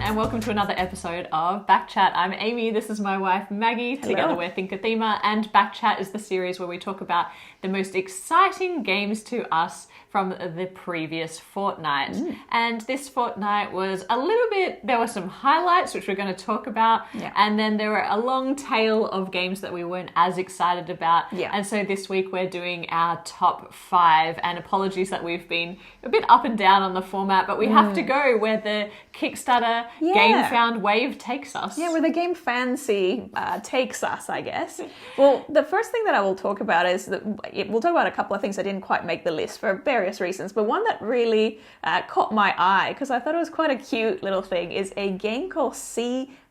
and welcome to another episode of Backchat. I'm Amy, this is my wife Maggie, together we're ThinkerThemer, and Backchat is the series where we talk about the most exciting games to us from the previous fortnight. And this fortnight was a little bit, there were some highlights which we're going to talk about, and then there were a long tail of games that we weren't as excited about. And so this week we're doing our top 5, and apologies that we've been a bit up and down on the format, but we have to go where the Kickstarter Game Found wave takes us. Yeah, where the game fancy takes us, I guess. Well, the first thing that I will talk about is that we'll talk about a couple of things that didn't quite make the list for various reasons, but one that really caught my eye because I thought it was quite a cute little thing is a game called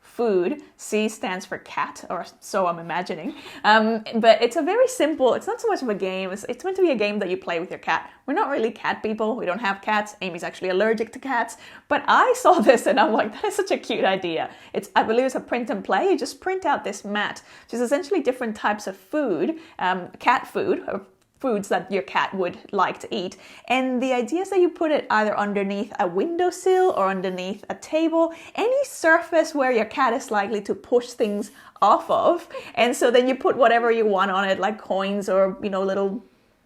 Food. C stands for cat, or so I'm imagining. But it's a very simple, it's not so much of a game, it's meant to be a game that you play with your cat. We're not really cat people, we don't have cats. Amy's actually allergic to cats. But I saw this and I'm like, that is such a cute idea. I believe it's a print and play. You just print out this mat, which is essentially different types of food, cat food, or foods that your cat would like to eat. And the idea is that you put it either underneath a windowsill or underneath a table, any surface where your cat is likely to push things off of. And so then you put whatever you want on it, like coins or, little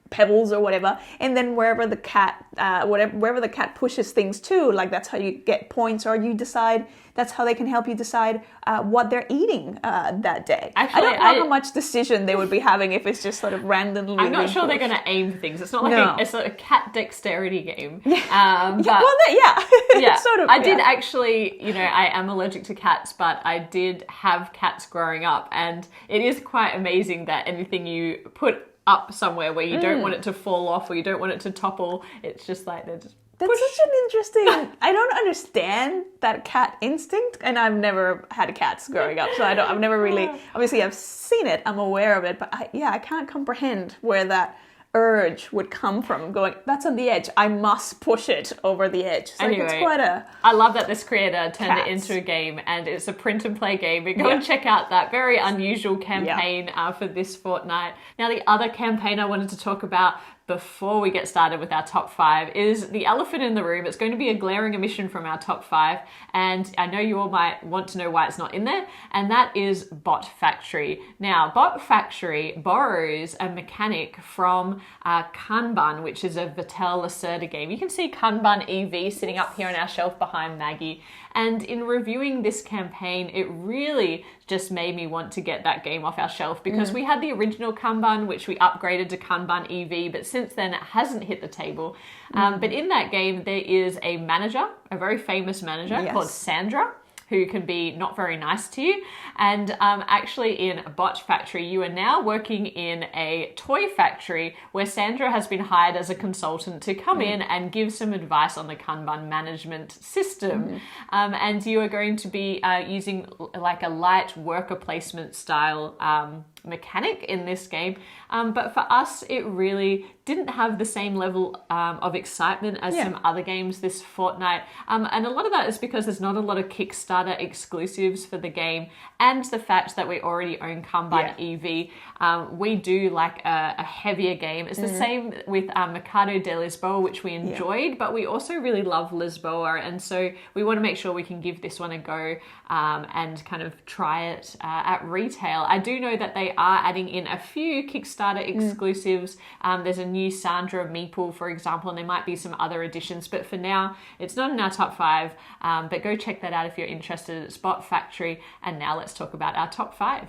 pebbles or whatever, and then wherever the cat wherever the cat pushes things to, like that's how you get points, or you decide that's how they can help you decide what they're eating that day. Actually, I don't know how much decision they would be having if it's just sort of randomly. I'm not sure they're going to aim things. It's not like it's a cat dexterity game. But, sort of. I did actually, I am allergic to cats, but I did have cats growing up, and it is quite amazing that anything you put up somewhere where you don't want it to fall off or you don't want it to topple, it's just like they're just That's such an interesting... I don't understand that cat instinct, and I've never had cats growing up, so I've never really... Obviously, I've seen it, I'm aware of it, but I can't comprehend where that urge would come from, going, that's on the edge, I must push it over the edge. So anyway, it's quite I love that this creator turned it into a game, and it's a print and play game. Go and check out that very unusual campaign for this fortnight. Now, the other campaign I wanted to talk about before we get started with our top 5 is the elephant in the room. It's going to be a glaring omission from our top 5, and I know you all might want to know why it's not in there, and that is Bot Factory. Now, Bot Factory borrows a mechanic from Kanban, which is a Vattel Lacerda game. You can see Kanban EV sitting up here on our shelf behind Maggie, and in reviewing this campaign, it really just made me want to get that game off our shelf, because we had the original Kanban, which we upgraded to Kanban EV, but since then it hasn't hit the table. But in that game, there is a manager, a very famous manager called Sandra, who can be not very nice to you. And actually in Bot Factory, you are now working in a toy factory where Sandra has been hired as a consultant to come in and give some advice on the Kanban management system. And you are going to be using like a light worker placement style mechanic in this game. But for us, it really didn't have the same level of excitement as some other games this fortnight. And a lot of that is because there's not a lot of Kickstarter exclusives for the game, and the fact that we already own Kanban EV. We do like a heavier game. It's the same with Mercado de Lisboa, which we enjoyed, but we also really love Lisboa, and so we want to make sure we can give this one a go and kind of try it at retail. I do know that they are adding in a few Kickstarter exclusives. There's a new Sandra Meeple, for example, and there might be some other additions, but for now, it's not in our top 5, but go check that out if you're interested. It's Bot Factory, and now let's talk about our top 5.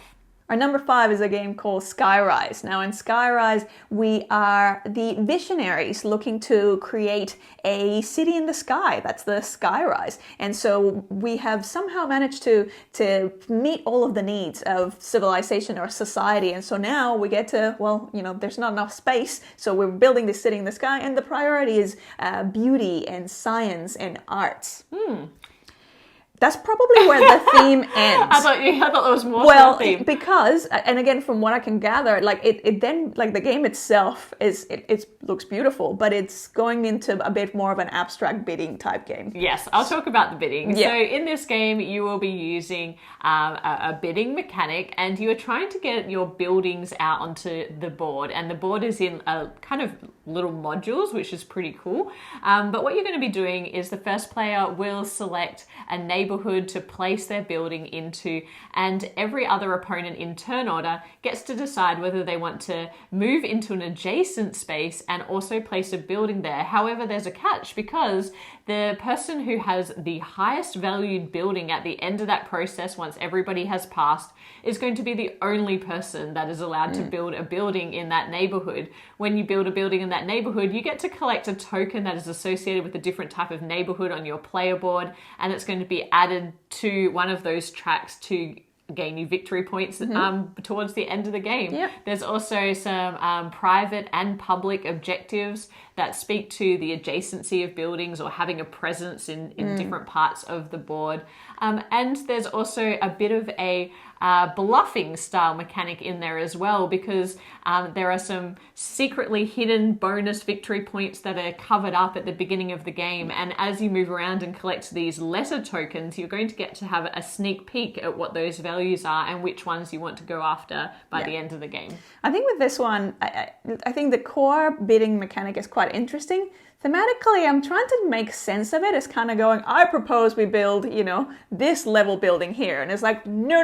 Our number 5 is a game called Skyrise. Now in Skyrise, we are the visionaries looking to create a city in the sky. That's the Skyrise. And so we have somehow managed to meet all of the needs of civilization or society. And so now we get to, there's not enough space. So we're building this city in the sky, and the priority is beauty and science and arts. That's probably where the theme ends. I thought there was more to the theme. Because, and again, from what I can gather, like it then, like the game itself it looks beautiful, but it's going into a bit more of an abstract bidding type game. Yes, I'll talk about the bidding. So in this game, you will be using a bidding mechanic, and you are trying to get your buildings out onto the board, and the board is in a kind of little modules, which is pretty cool. But what you're going to be doing is the first player will select a neighborhood neighborhood to place their building into, and every other opponent in turn order gets to decide whether they want to move into an adjacent space and also place a building there. However, there's a catch, because the person who has the highest valued building at the end of that process, once everybody has passed, is going to be the only person that is allowed to build a building in that neighborhood. When you build a building in that neighborhood, you get to collect a token that is associated with a different type of neighborhood on your player board, and it's going to be added to one of those tracks to gain you victory points towards the end of the game. Yep. There's also some private and public objectives that speak to the adjacency of buildings or having a presence in different parts of the board. And there's also a bit of a bluffing style mechanic in there as well, because there are some secretly hidden bonus victory points that are covered up at the beginning of the game. And as you move around and collect these letter tokens, you're going to get to have a sneak peek at what those values are and which ones you want to go after by the end of the game. I think with this one, I think the core bidding mechanic is quite interesting. Thematically, I'm trying to make sense of it. It's kind of going, I propose we build, this level building here. And it's like, no.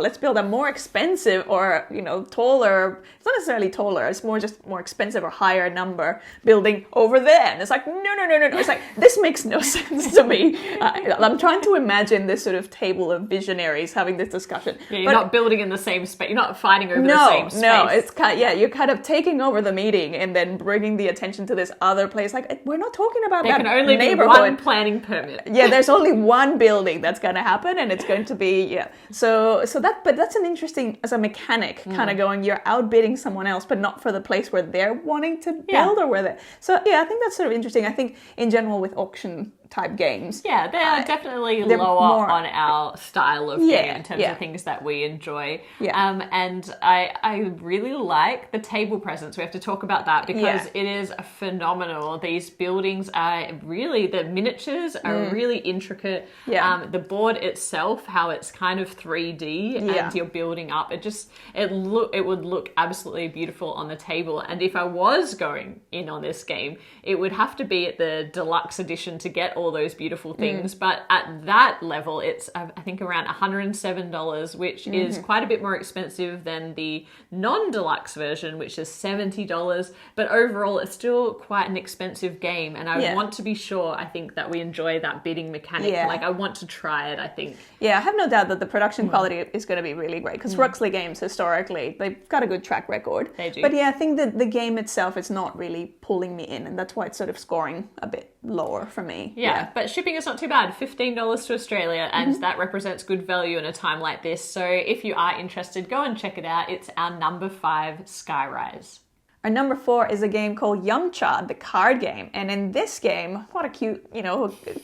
Let's build a more expensive or, taller. It's not necessarily taller. It's just more expensive or higher number building over there. And it's like, no. It's like, this makes no sense to me. I'm trying to imagine this sort of table of visionaries having this discussion. Yeah, you're not building in the same space. You're not fighting over the same space. No, it's you're kind of taking over the meeting and then bringing the attention to this other place. Like, we're not talking about that neighborhood. There can only be one planning permit. Yeah, there's only one building that's going to happen, and it's going to be, but that's an interesting, as a mechanic, kind of going, you're outbidding someone else, but not for the place where they're wanting to build or where they're. So, yeah, I think that's sort of interesting. I think, in general, with auction type games. Yeah, they are definitely lower on our style of game in terms of things that we enjoy. Yeah. And I really like the table presence. We have to talk about that because it is phenomenal. These buildings are really, the miniatures are really intricate. Yeah. The board itself, how it's kind of 3D and you're building up, it would look absolutely beautiful on the table. And if I was going in on this game, it would have to be at the deluxe edition to get all those beautiful things, but at that level it's I think around $107, which is quite a bit more expensive than the non-deluxe version, which is $70, but overall it's still quite an expensive game, and I want to be sure, I think, that we enjoy that bidding mechanic. Like, I want to try it, I think. Yeah, I have no doubt that the production quality is going to be really great, because Ruxley Games, historically, they've got a good track record. They do. But yeah, I think that the game itself is not really pulling me in, and that's why it's sort of scoring a bit lower for me. Yeah, but shipping is not too bad. $15 to Australia, and that represents good value in a time like this. So if you are interested, go and check it out. It's our number 5, Skyrise. Our number 4 is a game called Yumcha, the card game. And in this game, what a cute,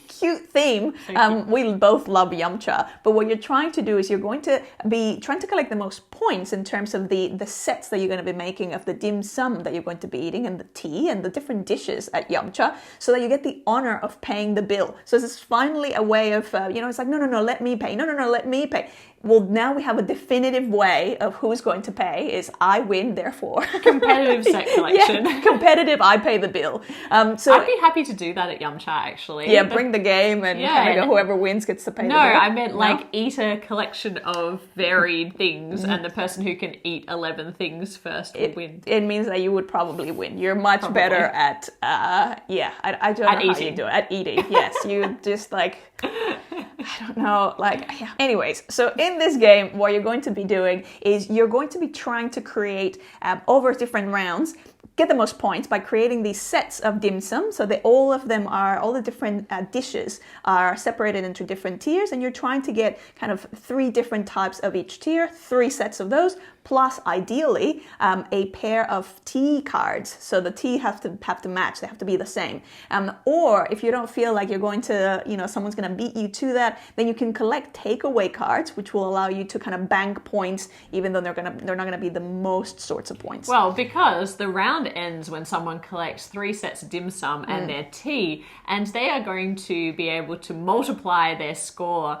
cute theme. We both love Yumcha. But what you're trying to do is you're going to be trying to collect the most points in terms of the sets that you're going to be making of the dim sum that you're going to be eating, and the tea and the different dishes at Yumcha, so that you get the honor of paying the bill. So this is finally a way of, it's like, no, let me pay. No, let me pay. Well, now we have a definitive way of who's going to pay. Is I win, therefore. Competitive set collection. Yeah, competitive, I pay the bill. So I'd be happy to do that at Yumcha, actually. Yeah, bring the game and kind of go, whoever wins gets to pay the bill. No, I meant eat a collection of varied things, and the person who can eat 11 things first will win. It means that you would probably win. You're much better at, I don't know how you do it. At eating, yes. You just I don't know, Anyways, so in this game, what you're going to be doing is you're going to be trying to create, over different rounds, get the most points by creating these sets of dim sum. So all the different dishes are separated into different tiers, and you're trying to get kind of 3 different types of each tier, 3 sets of those, plus ideally a pair of tea cards. So the tea have to match, they have to be the same. Or if you don't feel like you're going to, someone's going to beat you to that, then you can collect takeaway cards, which will allow you to kind of bank points, even though they're not going to be the most sorts of points. Well, because the round ends when someone collects 3 sets of dim sum and their tea, and they are going to be able to multiply their score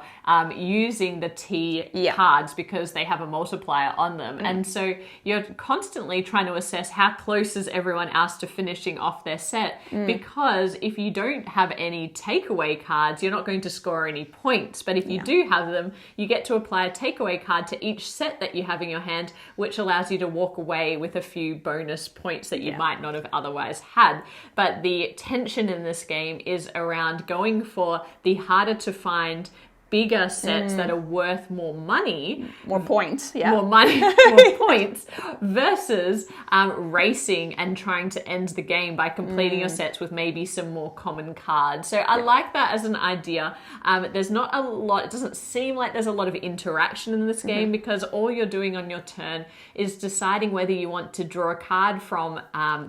using the tea cards, because they have a multiplier on them. them. And so you're constantly trying to assess how close is everyone else to finishing off their set, because if you don't have any takeaway cards, you're not going to score any points. But if you do have them, you get to apply a takeaway card to each set that you have in your hand, which allows you to walk away with a few bonus points that you might not have otherwise had. But the tension in this game is around going for the harder to find bigger sets that are worth more money, more points, more money, more points, versus racing and trying to end the game by completing your sets with maybe some more common cards. So I like that as an idea. There's not a lot, it doesn't seem like there's a lot of interaction in this game, because all you're doing on your turn is deciding whether you want to draw a card from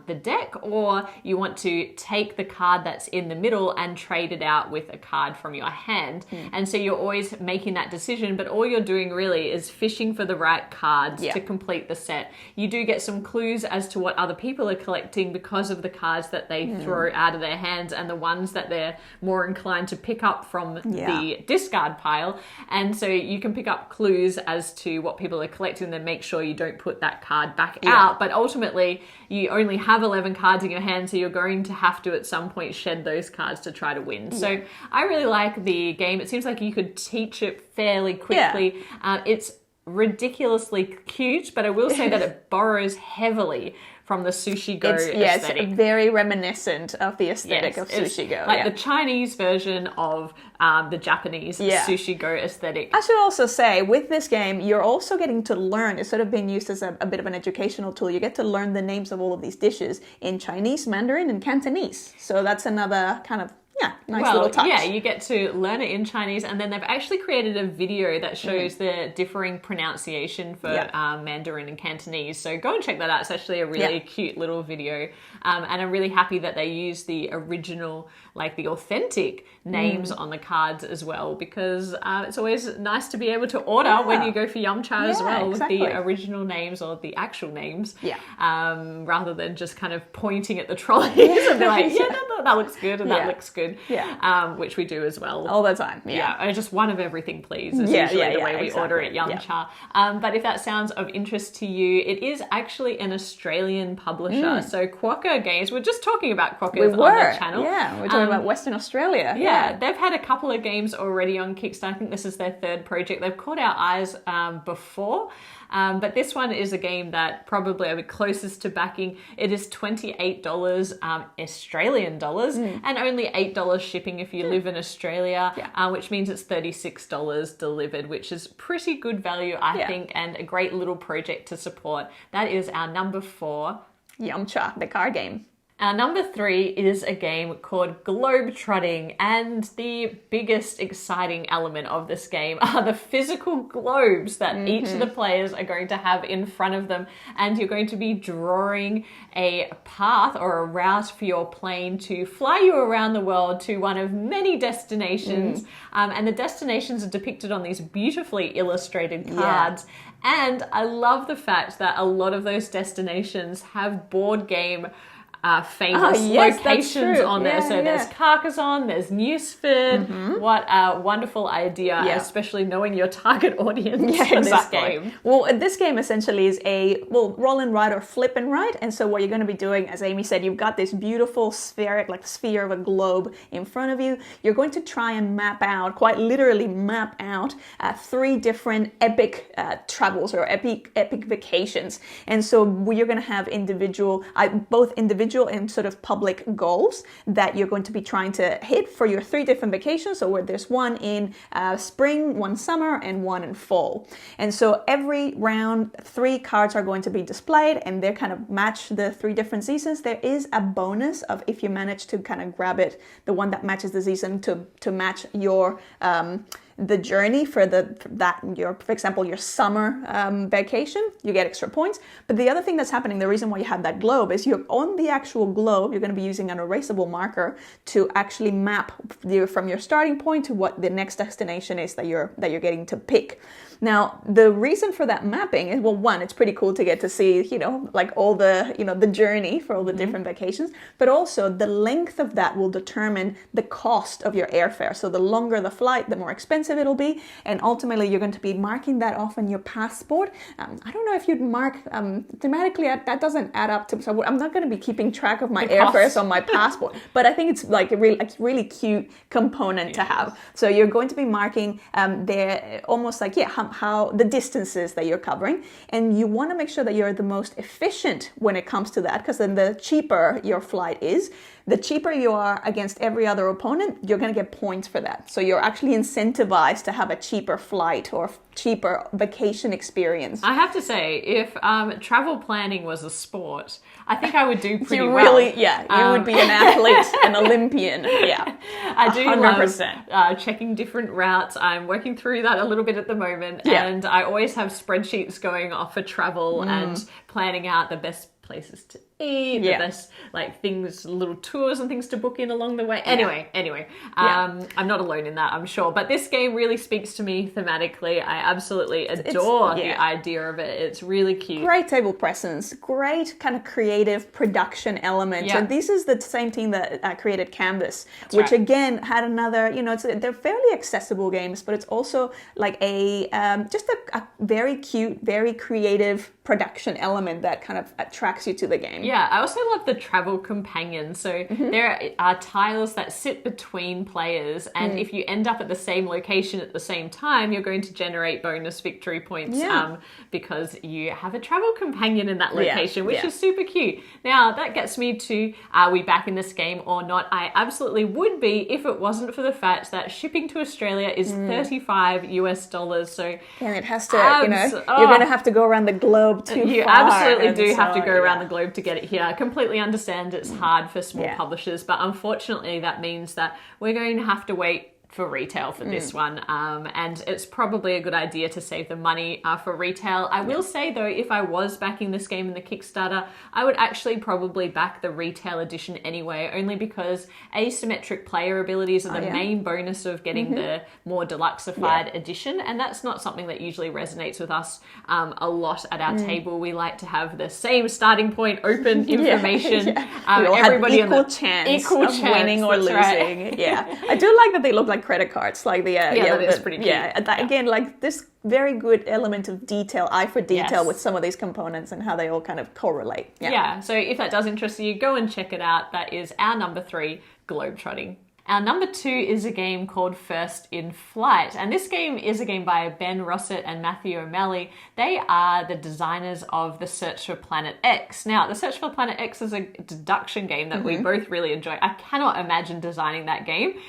the deck, or you want to take the card that's in the middle and trade it out with a card from your hand. And so you're always making that decision, but all you're doing really is fishing for the right cards to complete the set. You do get some clues as to what other people are collecting because of the cards that they throw out of their hands and the ones that they're more inclined to pick up from the discard pile. And so you can pick up clues as to what people are collecting and then make sure you don't put that card back out. But ultimately, you only have 11 cards in your hand, so you're going to have to at some point shed those cards to try to win. So I really like the game. It seems like you could teach it fairly quickly. It's ridiculously cute, but I will say that it borrows heavily from the Sushi Go aesthetic. Yes, very reminiscent of the aesthetic of Sushi Go. Like the Chinese version of the Japanese Sushi Go aesthetic. I should also say, with this game, you're also getting to learn, it's sort of being used as a bit of an educational tool. You get to learn the names of all of these dishes in Chinese, Mandarin, and Cantonese. So that's another kind of nice little touch. Yeah, you get to learn it in Chinese, and then they've actually created a video that shows the differing pronunciation for Mandarin and Cantonese. So go and check that out. It's actually a really cute little video. And I'm really happy that they use the original, like the authentic names on the cards as well, because it's always nice to be able to order when you go for Yum Cha as well, with the original names or the actual names, rather than just kind of pointing at the trolleys and be like, that looks good and that looks good, which we do as well. All the time, just one of everything, please, is usually the way we order at Yum Cha. But if that sounds of interest to you, it is actually an Australian publisher. So Quokka Games, we're just talking about Quokkas on the channel. Yeah, we're talking about Western Australia. They've had a couple of games already on Kickstarter. I think this is their third project. They've caught our eyes before. But this one is a game that probably I'll be closest to backing. It is $28 Australian dollars and only $8 shipping if you live in Australia, which means it's $36 delivered, which is pretty good value, I think, and a great little project to support. That is our number 4. Yum Cha, the card game. Our number 3 is a game called Globetrotting, and the biggest exciting element of this game are the physical globes that each of the players are going to have in front of them, and you're going to be drawing a path or a route for your plane to fly you around the world to one of many destinations, and the destinations are depicted on these beautifully illustrated cards. And I love the fact that a lot of those destinations have board game famous locations on there. So there's Carcassonne, there's Newsford. What a wonderful idea, especially knowing your target audience for this game. Well, this game essentially is a roll and write or flip and write. And so what you're going to be doing, as Amy said, you've got this beautiful sphere of a globe in front of you. You're going to try and map out, quite literally map out, 3 different epic travels or epic vacations. And so you're going to have both individual and sort of public goals that you're going to be trying to hit for your 3 different vacations. So where there's one in spring, one summer, and one in fall. And so every round, 3 cards are going to be displayed, and they kind of match the 3 different seasons. There is a bonus of if you manage to kind of grab it, the one that matches the season to match your the journey for for example, your summer vacation, you get extra points. But the other thing that's happening, the reason why you have that globe is you're on the actual globe, you're going to be using an erasable marker to actually map from your starting point to what the next destination is that you're getting to pick. Now, the reason for that mapping is, well, one, it's pretty cool to get to see, like all the, the journey for all the different vacations, but also the length of that will determine the cost of your airfare. So the longer the flight, the more expensive expensive it'll be, and ultimately you're going to be marking that off on your passport. I don't know if you'd mark thematically, that doesn't add up to, so I'm not going to be keeping track of my airfares on my passport, but I think it's like a really cute component to have. So you're going to be marking there almost like, how the distances that you're covering, and you want to make sure that you're the most efficient when it comes to that, because then the cheaper your flight is, the cheaper you are against every other opponent, you're going to get points for that. So you're actually incentivized to have a cheaper flight or cheaper vacation experience. I have to say, if travel planning was a sport, I think I would do pretty well. You would be an athlete, an Olympian. Yeah, I do 100%. love checking different routes. I'm working through that a little bit at the moment, and I always have spreadsheets going off for travel and planning out the best places to eat, the best things, little tours and things to book in along the way. Anyway, I'm not alone in that, I'm sure. But this game really speaks to me thematically. I absolutely adore the idea of it. It's really cute. Great table presence, great kind of creative production element. And this is the same team that created Canvas, which again had another, they're fairly accessible games, but it's also like just a very cute, very creative production element that kind of attracts you to the game. Yeah, I also love the travel companion. So there are tiles that sit between players, and if you end up at the same location at the same time, you're going to generate bonus victory points because you have a travel companion in that location, which is super cute. Now, that gets me to, are we back in this game or not? I absolutely would be if it wasn't for the fact that shipping to Australia is $35 US. So and it has to, you're going to have to go around the globe too You far, absolutely do have to go around the globe to get it here. I completely understand it's hard for small publishers, but unfortunately that means that we're going to have to wait for retail for this one, and it's probably a good idea to save the money for retail. I will say though, if I was backing this game in the Kickstarter, I would actually probably back the retail edition anyway, only because asymmetric player abilities are the main bonus of getting the more deluxeified edition, and that's not something that usually resonates with us a lot at our table. We like to have the same starting point, open information. We all everybody have equal chance of winning or losing. Right. I do like that they look like credit cards, like that is pretty cute. Again, like this very good element of detail, eye for detail with some of these components and how they all kind of correlate. So if that does interest you, go and check it out. That is our number 3, Globetrotting. Our number 2 is a game called First in Flight, and this game is a game by Ben Rossett and Matthew O'Malley. They are the designers of The Search for Planet X. Now, The Search for Planet X is a deduction game that we both really enjoy. I cannot imagine designing that game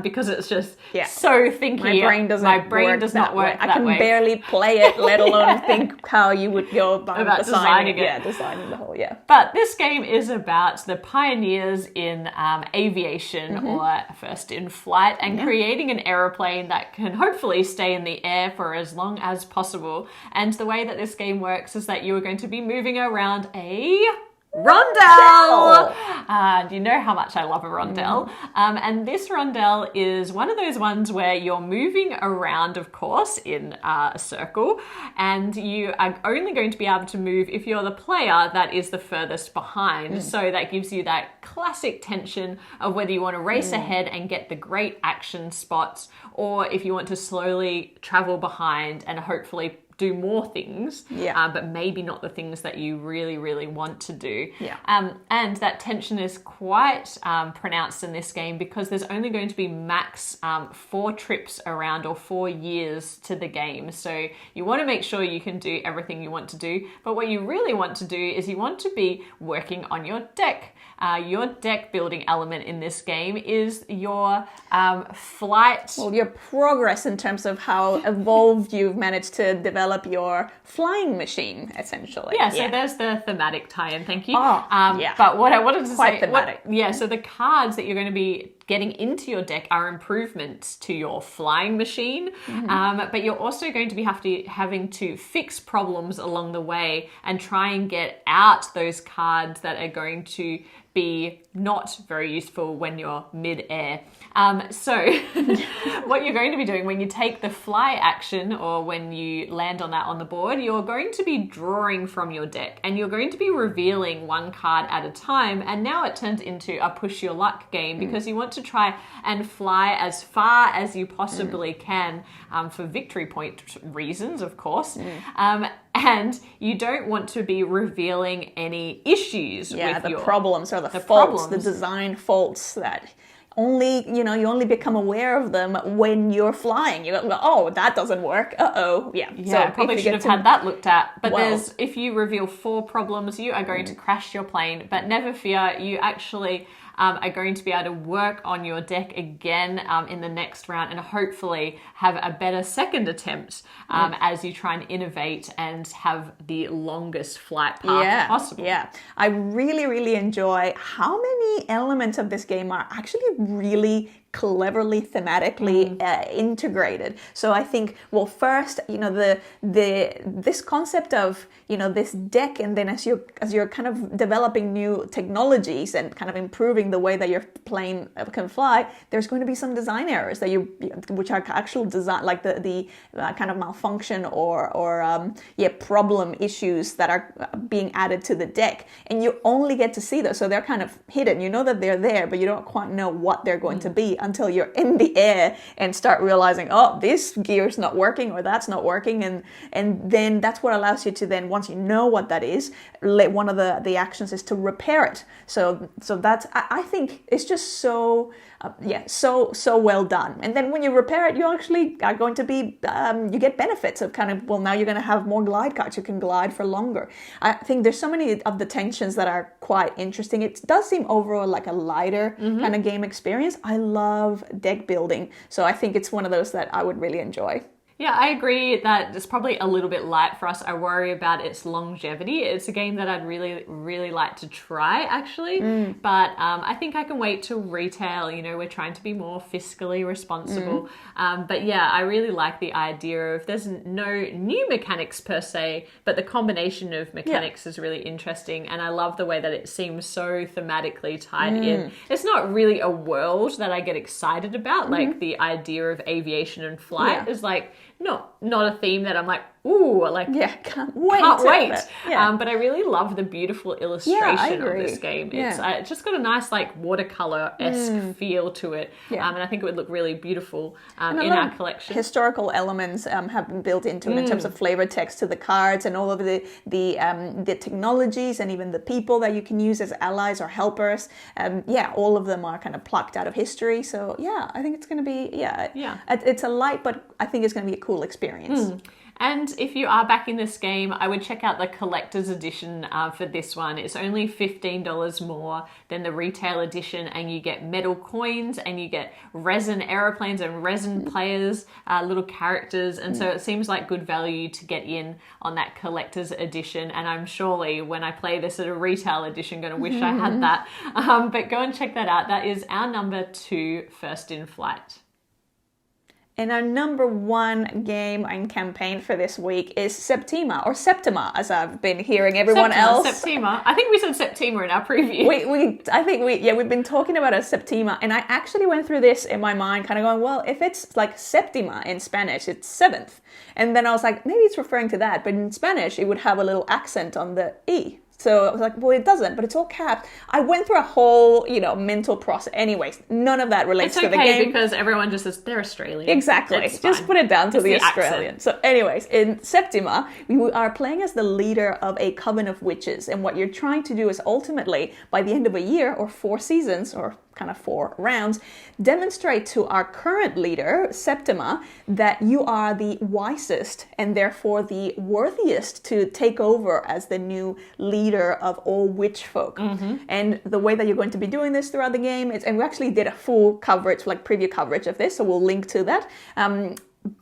because it's just so thinky. My brain does not work that way. I can barely play it, let alone think how you would go about designing it. Yeah, designing the whole, But this game is about the pioneers in aviation or first in flight, and creating an aeroplane that can hopefully stay in the air for as long as possible. And the way that this game works is that you are going to be moving around a rondelle. You know how much I love a rondelle. And this rondelle is one of those ones where you're moving around, of course, in a circle, and you are only going to be able to move if you're the player that is the furthest behind. So that gives you that classic tension of whether you want to race ahead and get the great action spots, or if you want to slowly travel behind and hopefully do more things, but maybe not the things that you really, really want to do. And that tension is quite pronounced in this game because there's only going to be max 4 trips around, or 4 years to the game. So you want to make sure you can do everything you want to do, but what you really want to do is you want to be working on your deck. Your deck building element in this game is your flight. Well, your progress in terms of how evolved you've managed to develop your flying machine, essentially. So there's the thematic tie-in, thank you. But what I wanted to say... thematic. So the cards that you're going to be getting into your deck are improvements to your flying machine, but you're also going to be having to fix problems along the way and try and get out those cards that are going to be not very useful when you're mid-air. So what you're going to be doing when you take the fly action, or when you land on that on the board, you're going to be drawing from your deck, and you're going to be revealing one card at a time. And now it turns into a push your luck game, because you want to try and fly as far as you possibly can, for victory point reasons, of course. And you don't want to be revealing any issues with the your problems or the faults, problems. the design faults that only, you only become aware of them when you're flying. You go, oh, that doesn't work. Uh-oh. Yeah. Yeah, so probably should have had that looked at. But Well, if you reveal 4 problems, you are going to crash your plane. But never fear, you actually are going to be able to work on your deck again in the next round, and hopefully have a better second attempt as you try and innovate and have the longest flight path possible. Yeah, I really, really enjoy how many elements of this game are actually really cleverly thematically integrated. So I think, well, first, this concept of this deck, and then as you're kind of developing new technologies and kind of improving the way that your plane can fly, there's going to be some design errors that which are actual design, like the kind of malfunction or problem issues that are being added to the deck, and you only get to see those. So they're kind of hidden. You know that they're there, but you don't quite know what they're going to be until you're in the air and start realizing, oh, this gear's not working, or that's not working, and then that's what allows you to then, once you know what that is, one of the actions is to repair it. So that's, I think it's just so well done. And then when you repair it, you actually are going to be you get benefits of kind of, well, now you're going to have more glide cards. You can glide for longer. I think there's so many of the tensions that are quite interesting. It does seem overall like a lighter kind of game experience. I love deck building, so I think it's one of those that I would really enjoy. Yeah, I agree that it's probably a little bit light for us. I worry about its longevity. It's a game that I'd really, really like to try, actually. But I think I can wait till retail. We're trying to be more fiscally responsible. But yeah, I really like the idea of, there's no new mechanics per se, but the combination of mechanics is really interesting. And I love the way that it seems so thematically tied in. It's not really a world that I get excited about. Like the idea of aviation and flight is like, not a theme that I'm like, ooh, like, can't wait. But I really love the beautiful illustration of this game. It's just got a nice, like, watercolor-esque feel to it. And I think it would look really beautiful in our collection. Historical elements have been built into it in terms of flavor text to the cards, and all of the technologies, and even the people that you can use as allies or helpers. All of them are kind of plucked out of history. So I think it's going to be, it's a light, but I think it's going to be a cool experience. And if you are back in this game, I would check out the collector's edition for this one. It's only $15 more than the retail edition, and you get metal coins, and you get resin aeroplanes and resin players, little characters. And so it seems like good value to get in on that collector's edition. And I'm surely, when I play this at a retail edition, going to wish I had that. But go and check that out. That is our number 2 First in Flight. And our number 1 game and campaign for this week is Septima, or Septima, as I've been hearing everyone else. Septima. I think we said Septima in our preview. We've been talking about a Septima, and I actually went through this in my mind, kind of going, well, if it's like Septima in Spanish, it's 7th. And then I was like, maybe it's referring to that, but in Spanish, it would have a little accent on the E. So I was like, well, it doesn't, but it's all capped. I went through a whole, mental process. Anyways, none of that relates to the game. It's okay, because everyone just says they're Australian. Exactly. Just put it down to the Australian. Accent. So anyways, in Septima, we are playing as the leader of a coven of witches. And what you're trying to do is ultimately, by the end of a year, or 4 seasons, or kind of 4 rounds, demonstrate to our current leader, Septima, that you are the wisest and therefore the worthiest to take over as the new leader of all witch folk. And the way that you're going to be doing this throughout the game is, and we actually did a full coverage, like preview coverage of this, so we'll link to that.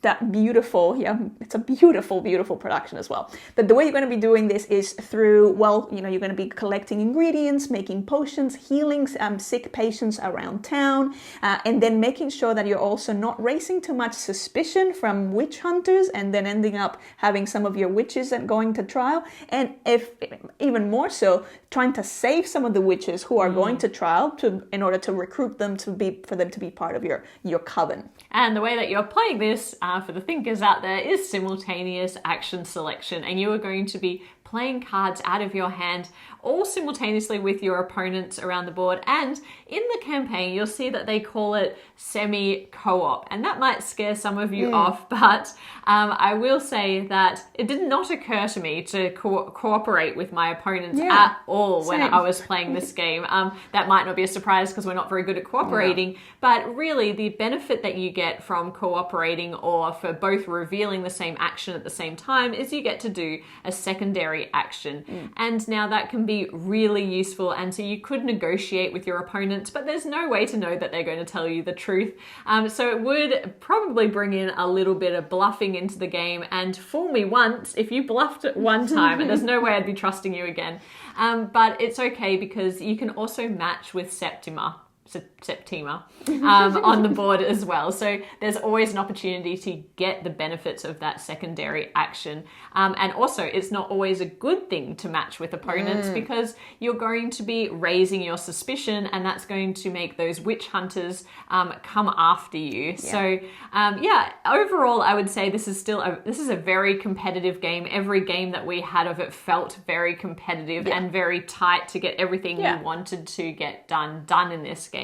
that beautiful, it's a beautiful, beautiful production as well. But the way you're going to be doing this is through, well, you're going to be collecting ingredients, making potions, healing sick patients around town, and then making sure that you're also not raising too much suspicion from witch hunters and then ending up having some of your witches going to trial. And if even more so, trying to save some of the witches who are going to trial in order to recruit them for them to be part of your coven. And the way that you're playing this, for the thinkers out there, is simultaneous action selection. And you are going to be playing cards out of your hand all simultaneously with your opponents around the board. And in the campaign, you'll see that they call it semi-co-op. And that might scare some of you off, but I will say that it did not occur to me to cooperate with my opponents at all when I was playing this game. That might not be a surprise because we're not very good at cooperating, but really the benefit that you get from cooperating or for both revealing the same action at the same time is you get to do a secondary action. And now that can be really useful, and so you could negotiate with your opponents, but there's no way to know that they're going to tell you the truth. So it would probably bring in a little bit of bluffing into the game, and fool me once, if you bluffed at one time, and there's no way I'd be trusting you again. But it's okay because you can also match with Septima on the board as well. So there's always an opportunity to get the benefits of that secondary action. And also, it's not always a good thing to match with opponents because you're going to be raising your suspicion, and that's going to make those witch hunters come after you. Yeah. So overall, I would say this is a very competitive game. Every game that we had of it felt very competitive and very tight to get everything you wanted to get done in this game.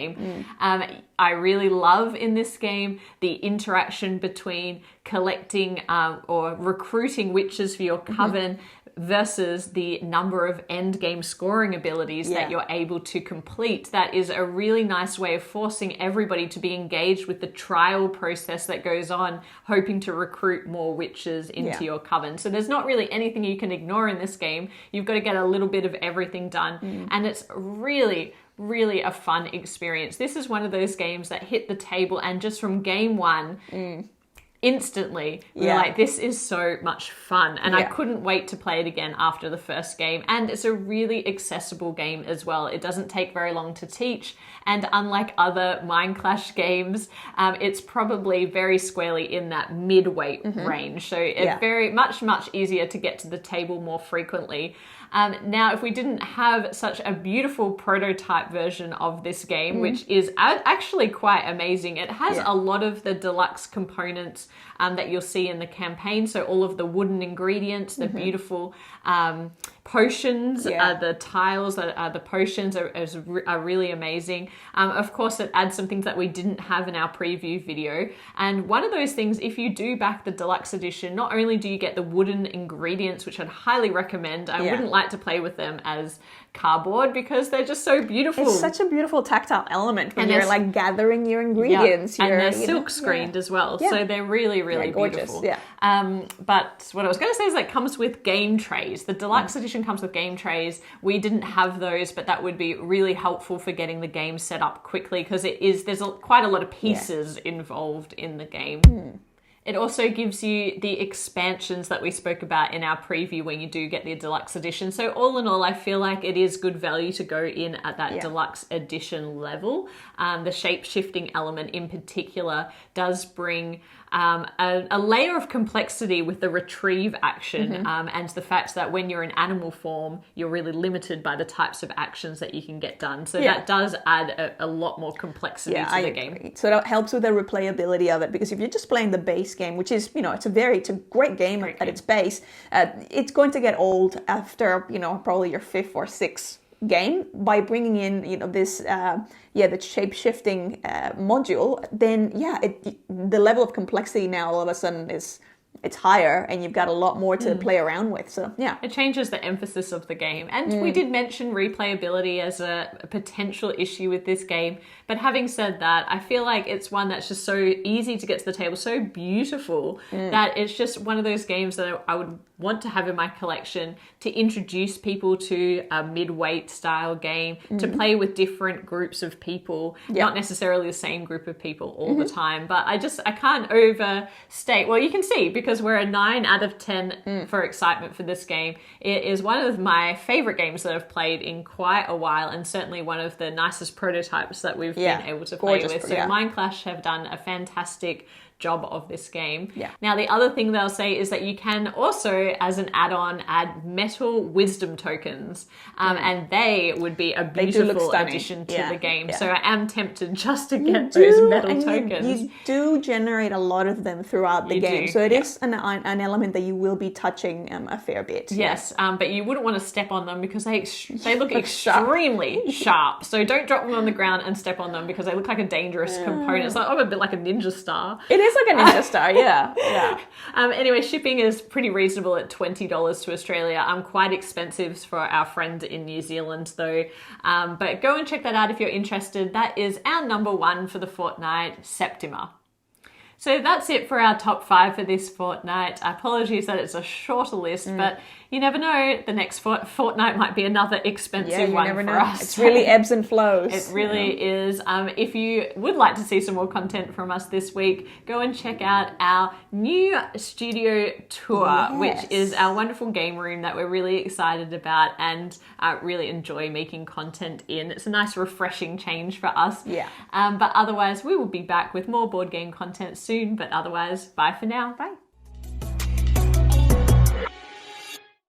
I really love in this game the interaction between collecting or recruiting witches for your coven versus the number of end game scoring abilities that you're able to complete. That is a really nice way of forcing everybody to be engaged with the trial process that goes on, hoping to recruit more witches into your coven. So there's not really anything you can ignore in this game. You've got to get a little bit of everything done, and it's really a fun experience. This is one of those games that hit the table, and just from game one, instantly, we're like, this is so much fun. And I couldn't wait to play it again after the first game. And it's a really accessible game as well. It doesn't take very long to teach. And unlike other Mind Clash games, it's probably very squarely in that mid-weight range. So it's very much easier to get to the table more frequently. Now, if we didn't have such a beautiful prototype version of this game, which is actually quite amazing, it has a lot of the deluxe components that you'll see in the campaign. So all of the wooden ingredients, the beautiful potions, the tiles, the potions are really amazing. Of course, it adds some things that we didn't have in our preview video. And one of those things, if you do back the deluxe edition, not only do you get the wooden ingredients, which I'd highly recommend, I wouldn't like to play with them as cardboard because they're just so beautiful. It's such a beautiful tactile element when you're like gathering your ingredients. And they're silk screened as well. So they're really gorgeous. beautiful. But what I was going to say is that it comes with game trays. The deluxe edition comes with game trays. We didn't have those, but that would be really helpful for getting the game set up quickly because there's quite a lot of pieces involved in the game. It also gives you the expansions that we spoke about in our preview when you do get the deluxe edition. So all in all, I feel like it is good value to go in at that deluxe edition level. The shape-shifting element in particular does bring a layer of complexity with the retrieve action and the fact that when you're in animal form, you're really limited by the types of actions that you can get done. So that does add a lot more complexity to the game. So that helps with the replayability of it, because if you're just playing the base game, which is, it's a great game at its base, it's going to get old after, probably your fifth or sixth game. By bringing in this the shape-shifting module, then the level of complexity now all of a sudden it's higher, and you've got a lot more to play around with. So it changes the emphasis of the game. And we did mention replayability as a potential issue with this game, but having said that, I feel like it's one that's just so easy to get to the table, so beautiful, that it's just one of those games that I would want to have in my collection to introduce people to a mid-weight style game, to play with different groups of people, not necessarily the same group of people all the time. But I can't overstate, well, you can see because we're a 9 out of 10 for excitement for this game. It is one of my favorite games that I've played in quite a while, and certainly one of the nicest prototypes that we've been able to play with. So Mind Clash have done a fantastic job of this game. Now, the other thing they'll say is that you can also, as an add-on, add metal wisdom tokens, and they would be a beautiful addition to the game. So I am tempted just to get those metal tokens. You do generate a lot of them throughout the game, so it is an element that you will be touching a fair bit. Yes, but you wouldn't want to step on them because they look extremely sharp. So don't drop them on the ground and step on them because they look like a dangerous component. It's like, a bit like a ninja star. It is like a ninja star, yeah. Anyway, shipping is pretty reasonable at $20 to Australia. Quite expensive for our friend in New Zealand though. But go and check that out if you're interested. That is our number 1 for the fortnight, Septima. So that's it for our top 5 for this fortnight. Apologies that it's a shorter list, but you never know. The next fortnight might be another expensive one for us. It's really ebbs and flows. It really is. If you would like to see some more content from us this week, go and check out our new studio tour, which is our wonderful game room that we're really excited about and really enjoy making content in. It's a nice refreshing change for us. But otherwise, we will be back with more board game content soon. But otherwise, bye for now. Bye.